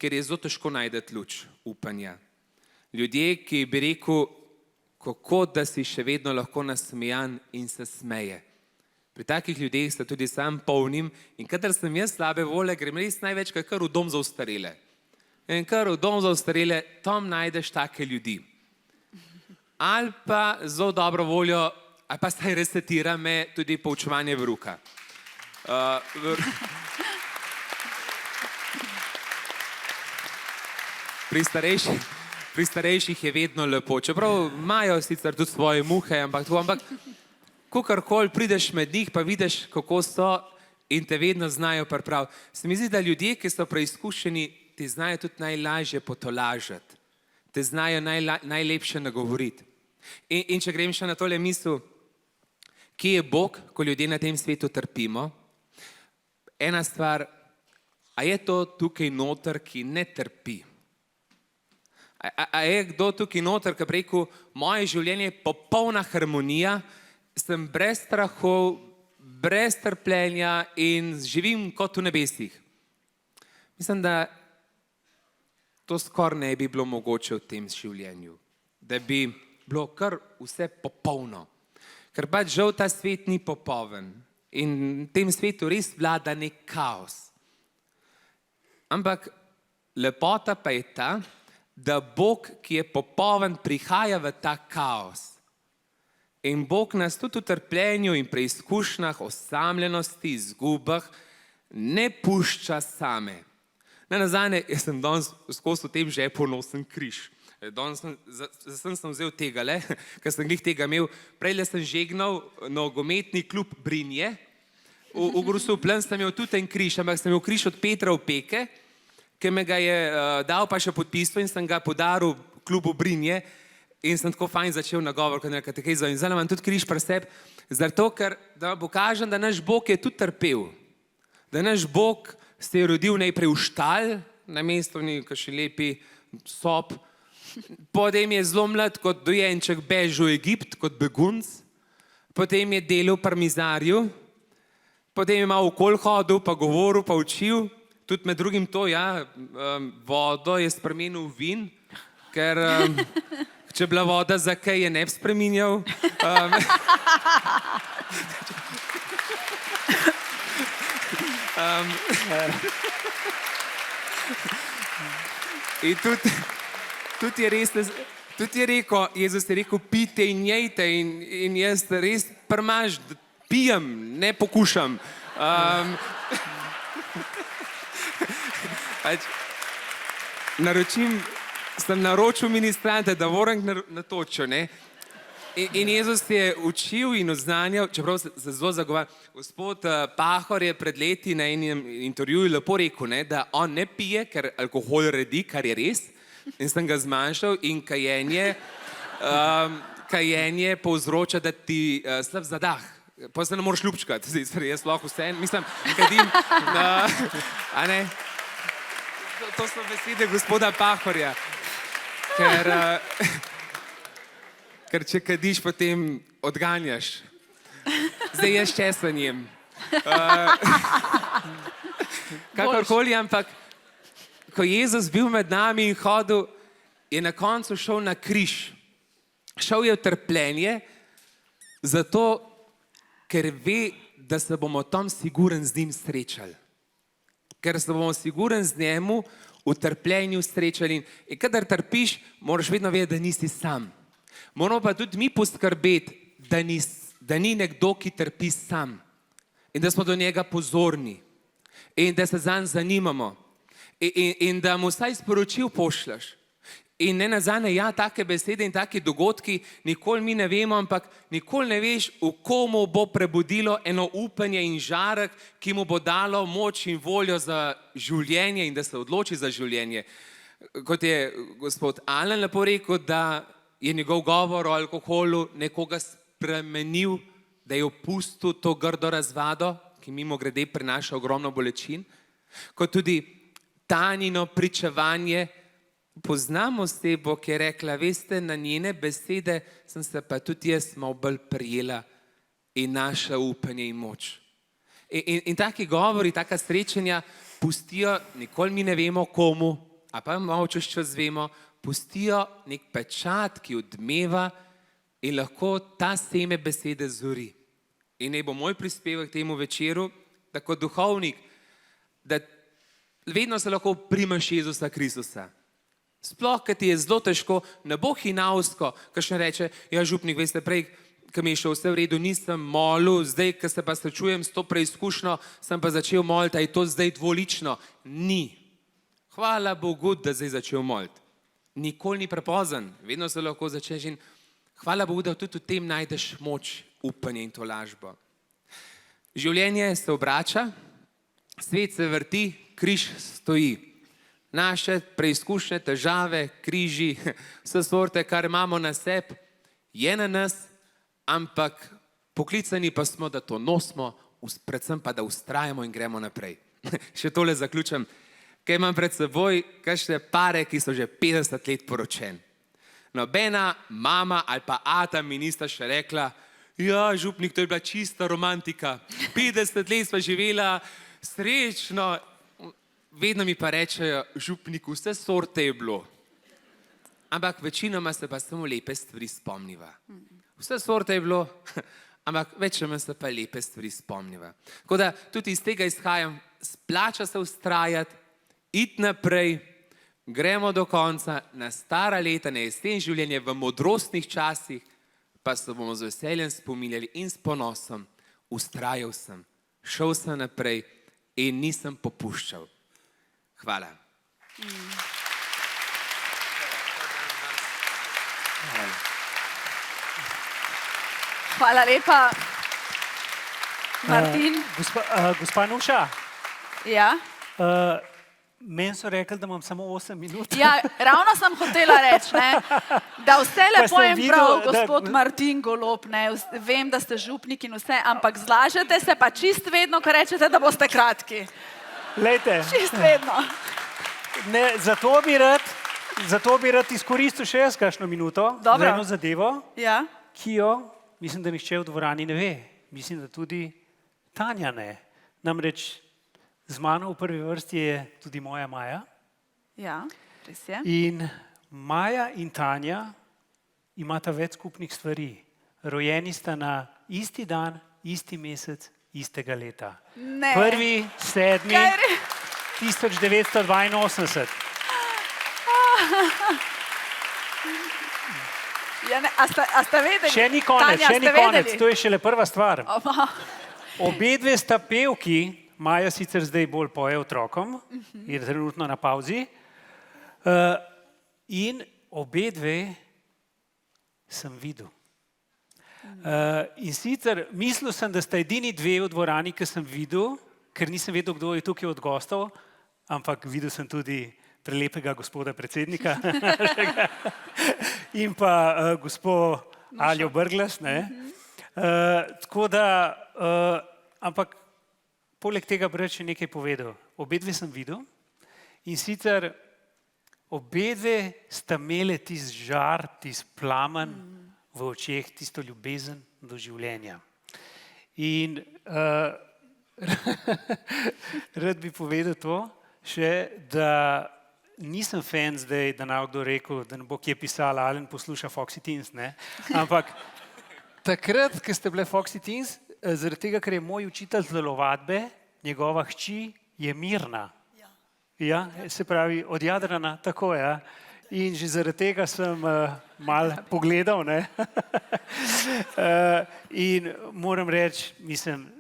F: ker je zelo težko najti luč upanja. Ljudje, ki bi rekel, kako da si še vedno lahko nasmejan in se smeje. Pri takih ljudeh se tudi sam polnim in kadar sem jaz slabe volje, grem res največkrat kar v dom za ostarele. In kar v dom za ostarele, tam najdeš take ljudi. Ali pa zelo dobro voljo, ali pa saj resetira me tudi poučevanje veruka. Pri starejših je vedno lepo, čeprav imajo sicer tudi svoje muhe, ampak kakorkoli prideš med njih, pa vidiš, kako so in te vedno znajo pripraviti. Se mi zdi, da ljudje, ki so preizkušeni, ti znajo tudi najlažje potolažiti, te znajo najlepše nagovoriti. In če grem še na tole misel, kje je Bog, ko ljudje na tem svetu trpimo? Ena stvar, a je to tukaj noter, ki ne trpi? A je kdo tukaj noter, ki bi rekel, moje življenje je popolna harmonija, sem brez strahov, brez trpljenja in živim kot v nebesih? Mislim, da to skoraj ne bi bilo mogoče v tem življenju. Da bi bilo kar vse popolno. Ker pač žal ta svet ni popoln in v tem svetu res vlada nek kaos. Ampak lepota pa je ta, da Bog, ki je popoln, prihaja v ta kaos. In Bog nas tudi v trpljenju in preizkušnjah, osamljenosti, izgubah ne pušča same. Nazadnje, jaz sem danes skozi v tem žepu nosim križ. Danes sem vzel tega, ker sem glih tega imel. Prejle sem žegnal nogometni klub Brinje. V Grosupljem sem imel tudi en križ, ampak sem imel križ od Petra Opeke, ki me ga je dal pa še podpisal in sem ga podaril klubu Brinje in sem tako fajn začel nagovor, kot nekaj katehezo. In zdaj imam tudi križ pri sebi, zato ker da pokažem, da naš Bog je tudi trpel. Da naš Bog se je rodil najprej v štal, na mestu ni kakšen lepi sob, potem je zelo mlad kot dojenček bežal v Egipt kot begunc, potem je delal pri mizarju, potem je malo okoli hodil, pa govoril, pa učil, tudi med drugim to, ja, vodo je spremenil v vin, ker če bila voda, zakaj je ne bi spreminjal. In tudi je res, tudi je rekel, Jezus je rekel, pijte in jejte in jaz res prmaž, pijem, ne pokušam. Sem naročil ministrante, da moram natočil, ne. In Jezus je učil in oznanjal, čeprav se zelo zagovarja. Gospod Pahor je pred leti na enem intervjuju lepo rekel, ne, da on ne pije, ker alkohol redi, kar je res, in sem ga zmanjšal in kajenje povzroča, da ti slab zadah. Pa se ne moreš ljubčkati, jaz lahko vse, mislim, kadim, a ne? To so besede gospoda Pahorja, ker če kadiš, potem odganjaš. Zdaj jaz česen jem. Kakorkoli, ampak ko je Jezus bil med nami in hodil, je na koncu šel na križ. Šel je v trpljenje, zato, ker ve, da se bomo tam siguren z njim srečali. Ker se bomo siguren z njemu v trpljenju srečali. In kadar trpiš, moraš vedno vedeti, da nisi sam. Moramo pa tudi mi poskrbeti, da ni nekdo, ki trpi sam. In da smo do njega pozorni. In da se zanj zanimamo. In da mu vsaj sporočil pošljaš. In ne nazadnje, ja, take besede in take dogodki nikoli mi ne vemo, ampak nikoli ne veš, v komu bo prebudilo eno upanje in žarek, ki mu bo dalo moč in voljo za življenje in da se odloči za življenje. Kot je gospod Alan lepo rekel, da je njegov govor o alkoholu nekoga spremenil, da je opustil to grdo razvado, ki mimo grede prinaša ogromno bolečin, kot tudi Tanino pričevanje. Poznam osebo, ki je rekla, veste, na njene besede sem se pa tudi jaz malo bolj prijela in našla upanje in moč. In taki govori, taka srečanja pustijo, nikoli mi ne vemo komu, a pa malo čez čas vemo, pustijo nek pečat, ki odmeva in lahko ta seme besede zori. In naj bo moj prispevek temu večeru, da kot duhovnik, da vedno se lahko primaš Jezusa Kristusa. Sploh, ker ti je zelo težko, ne bo hinavsko, kakšne reče, ja, župnik, veste, prej, ko mi je šel vse v redu, nisem molil, zdaj, ko se pa srečujem s to preizkušnjo, sem pa začel moliti, a je to zdaj dvolično. Ni. Hvala Bogu, da zdaj začel moliti. Nikoli ni prepozen, vedno se lahko začneš in hvala Bogu, da tudi v tem najdeš moč, upanje in tolažbo. Življenje se obrača, svet se vrti, križ stoji. Naše preizkušnje, težave, križi, vse sorte, kar imamo na sebi, je na nas, ampak poklicani pa smo, da to nosimo, predvsem pa, da ustrajamo in gremo naprej. Še tole zaključam, ker imam pred seboj kakšne pare, ki so že 50 let poročeni. Nobena mama ali pa ata mi nista še rekla, ja, župnik, to je bila čista romantika, 50 let sva živela srečno. Vedno mi pa rečejo, župnik, vse sorte je bilo. Ampak večinoma se pa samo lepe stvari spomniva. Vse sorte je bilo, ampak večinoma se pa lepe stvari spomniva. Tako da tudi iz tega izhajam, splača se ustrajati, iti naprej, gremo do konca, na stara leta, na jesen življenje, v modrostnih časih, pa se bomo z veseljem spominjali in s ponosom. Ustrajal sem, šel sem naprej in nisem popuščal. Hvala.
B: Hvala lepa. Martin?
D: Gospa Nuša,
B: Ja?
D: meni so rekli, da imam samo 8 minut.
B: Ja, ravno sem hotela reči, ne, da vse lepo
D: sem
B: in
D: videl,
B: prav,
D: da-
B: gospod Martin Golob, ne, vem, da ste župnik in vse, ampak zlažete se pa čist vedno, ko rečete, da boste kratki.
D: Lejte,
B: Čist vedno.
D: ne, zato bi rad izkoristil še jaz kakšno minuto za
B: Dobro.
D: eno zadevo,
B: Ja?
D: ki jo, mislim, da nihče v dvorani ne ve. Mislim, da tudi Tanja ne. Namreč z mano v prvi vrsti je tudi moja Maja.
B: Ja, res je.
D: In Maja in Tanja imata več skupnih stvari. Rojeni sta na isti dan, isti mesec, istega leta.
B: Ne.
D: 1.7.
B: Kaj re-
D: 1982.
B: Ja, ne, a ste vedeli?
D: Še ni konec,
B: Tanja,
D: še ni
B: ste
D: konec,
B: vedeli?
D: to je šele prva stvar.
B: Opa.
D: Obedve sta pevki, Maja sicer zdaj bolj poje otrokom, je trenutno na pauzi, in obedve sem videl. In sicer mislil sem, da sta edini dve v dvorani, ki sem videl, ker nisem vedel, kdo je tukaj od gostov, ampak videl sem tudi prelepega gospoda predsednika in pa gospod Aljo Brglez. Tako da, ampak poleg tega bi rad še nekaj povedal. Obedve sem videl in sicer obedve sta imele tisti žar, tisti plamen v očeh, tisto ljubezen do življenja. In rad bi povedal to še, da nisem fan zdaj, da nam kdo rekel, da ne bo kje pisala, Alen posluša Foxy Teens, ne? Ampak takrat, ko ste bile Foxy Teens, zaradi tega, ker je moj učitelj telovadbe, njegova hči je Mirna. Ja, se pravi, od Jadrana, tako je. Ja. In že zaradi tega sem mal pogledal. Ne? In moram reči, mislim,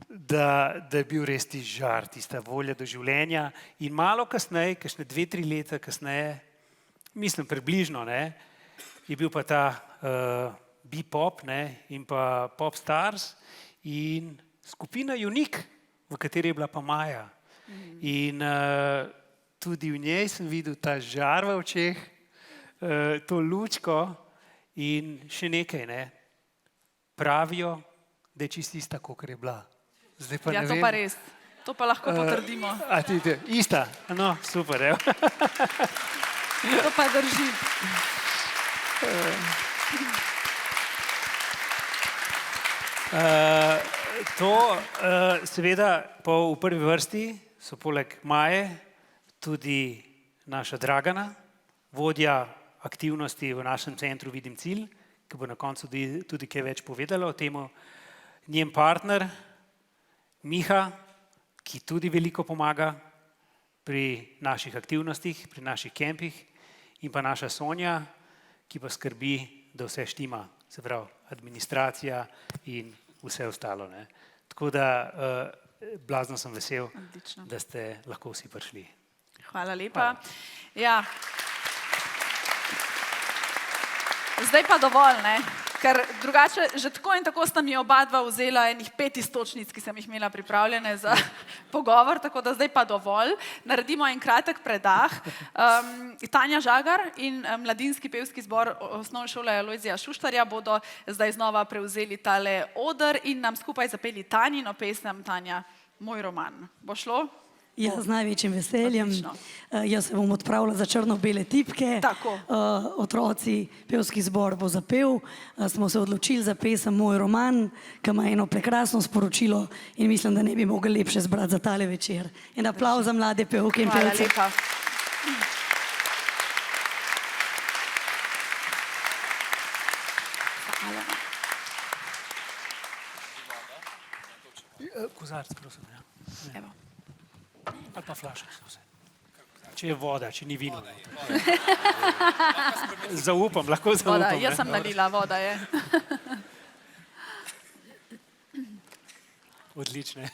D: da je bil res ti žar, tista volja do življenja. In malo kasneje, kakšne 2-3 leta kasneje, mislim približno, ne, je bil pa ta Bepop in pa Pop Stars in skupina Unik, v kateri je bila pa Maja. In tudi v njej sem videl ta žar v očeh, to lučko in še nekaj, ne. Pravijo, da je čisto ista, kakor je bila. Zdaj pa
B: Ja,
D: ne
B: to
D: vem.
B: pa res. To pa lahko potrdimo.
D: Ista, no, super, evo.
B: To pa drži.
D: Seveda, v prvi vrsti so poleg Maje tudi naša Dragana, vodja aktivnosti v našem centru Vidim cilj, ki bo na koncu tudi kaj več povedala o tem, njen partner Miha, ki tudi veliko pomaga pri naših aktivnostih, pri naših kempih, in pa naša Sonja, ki pa skrbi, da vse štima, se pravi administracija in vse ostalo. Ne. Tako da blazno sem vesel,
B: Odlično.
D: da ste lahko vsi prišli.
B: Hvala lepa. Ja. Zdaj pa dovolj, ne? Ker drugače, že tako in tako sta mi oba dva vzela enih 5 iztočnic, ki sem jih imela pripravljene za pogovor, tako da zdaj pa dovolj. Naredimo en kratek predah. Tanja Žagar in mladinski pevski zbor Osnovne šole Alojzija Šuštarja bodo zdaj znova prevzeli tale oder in nam skupaj zapeli Tanjino pesem Tanja, Moj roman. Bo šlo?
E: Ja, z največjim veseljem.
B: Odlično.
E: Jaz se bom odpravila za črno-bele tipke.
B: Tako.
E: Otroci, pevski zbor bo zapel. Smo se odločili za pesem Moj roman, ki ima eno prekrasno sporočilo in mislim, da ne bi mogli lepše zbrati za tale večer. En aplavz za mlade pevke in
B: Hvala
E: pevce.
B: lepa.
D: Kozarc, prosim. Ja.
B: Evo.
D: Ali pa flaša. Če je voda, če ni vino. Zaupam, lahko zaupam.
B: Voda,
D: ne.
B: jaz sem nalila, voda je.
D: Odlične.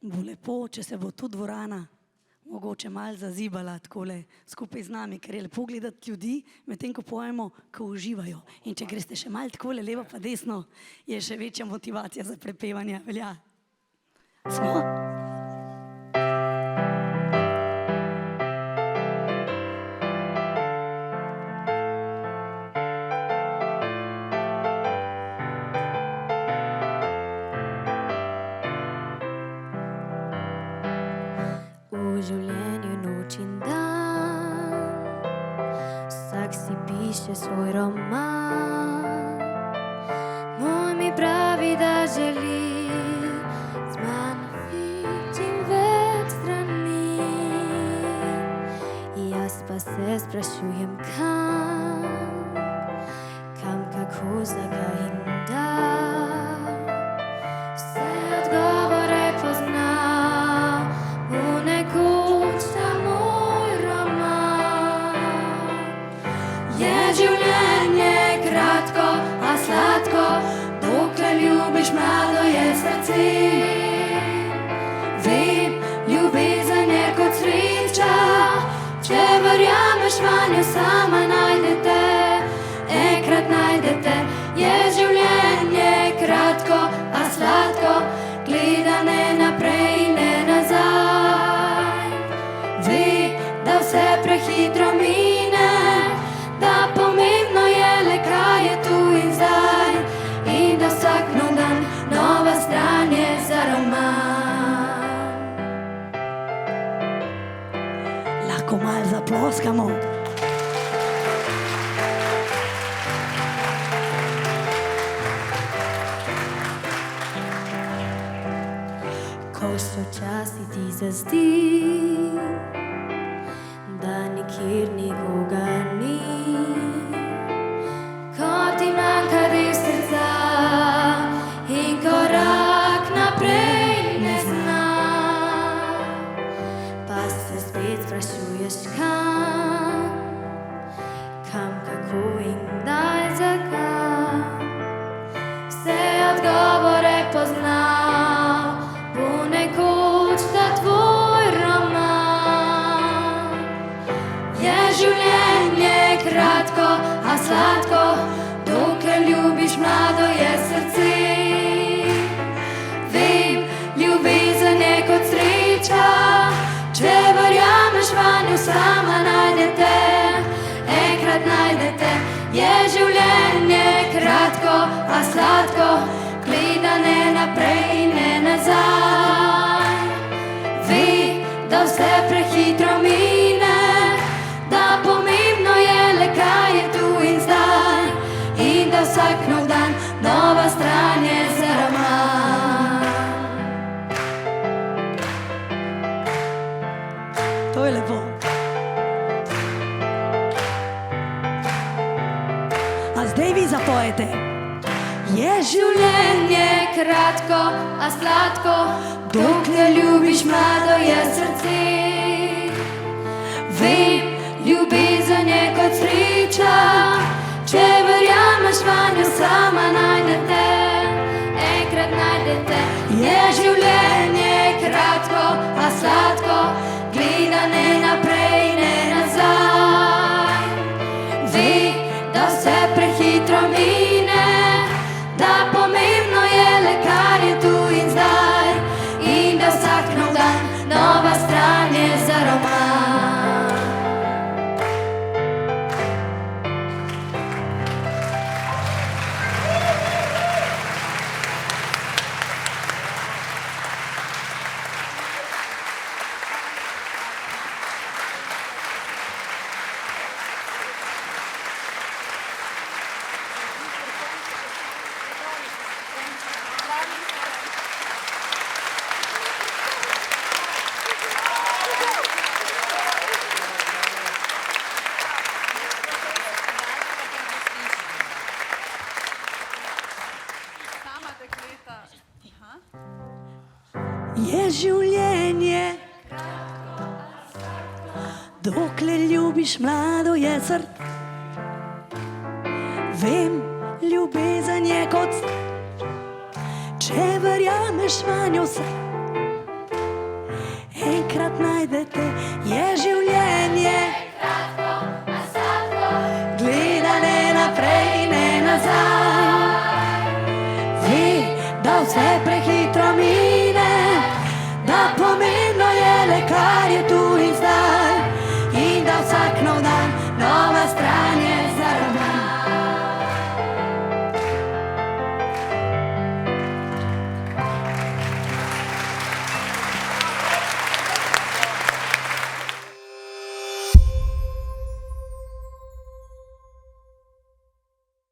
E: Bo lepo, če se bo tu dvorana mogoče malo zazibala takole skupaj z nami, ker je lepo gledati ljudi, medtem ko pojemo, ko uživajo. In če greste še malo takole levo pa desno, je še večja motivacija za prepevanje. Velja? Smo?
G: V življenju noč in dan, vsak si piše svoj roman. Moj mi pravi, da želi z mano iti čim več strani. Jaz pa se sprašujem kam, kako, zakaj in da. Vse odgovore poznam, nekoč ta moj roman. Je življenje kratko, a sladko, dokler ljubiš mlade. žvanju sama najdete, enkrat najdete. Je življenje kratko, a sladko, gleda ne naprej, ne nazaj. Ve, da vse prehitro mine, da pomembno je le, kaj je tu in zdaj, in da vsak nov dan nova stran je za roman.
E: Lahko malo zaploskamo.
G: Ko se včasih ti zazdi, da nikjer nikogar ni, ko ti manjka del srca in korak naprej ne zna, pa se spet sprašuješ kam, kako in kdaj, zakaj. Vse odgovore poznal, bo nekoč ta tvoj roman. Je življenje kratko, a sladko, dokler ljubiš, mlado je srce. Vem, ljubezen je kot sreča, če verjameš vanjo, sama najdete, enkrat najdete. Je življenje kratko, a sladko, gleda ne naprej, ne nazaj. Ve, da vse prehitro mine, da pomembno je le, kaj je tu in zdaj, in da vsak nov dan nova stran je za roman.
E: To je lepo. A zdaj vi zapojete. Je
G: Življenje kratko, a sladko, dokler ljubiš, mlado je srce. Vem, ljubezen je kot sreča, če verjameš vanjo, sama najdete, enkrat najdete. Je življenje kratko, a sladko, gleda ne naprej, ne nazaj. Ve, da vse prehitro mine, da pomembno je le, kar je tu in zdaj, in da vsak nov dan nova stran je za roman.
B: Sama dekleta.
E: Je življenje, dokler ljubiš, mlado je srce. Vem, ljubezen je kot če verjameš vanjo vse. Enkrat najdete, je življenje, gleda ne naprej, ne nazaj. Ve, da vse prehitro mine, da pomembno je le, kar je tu in zdaj.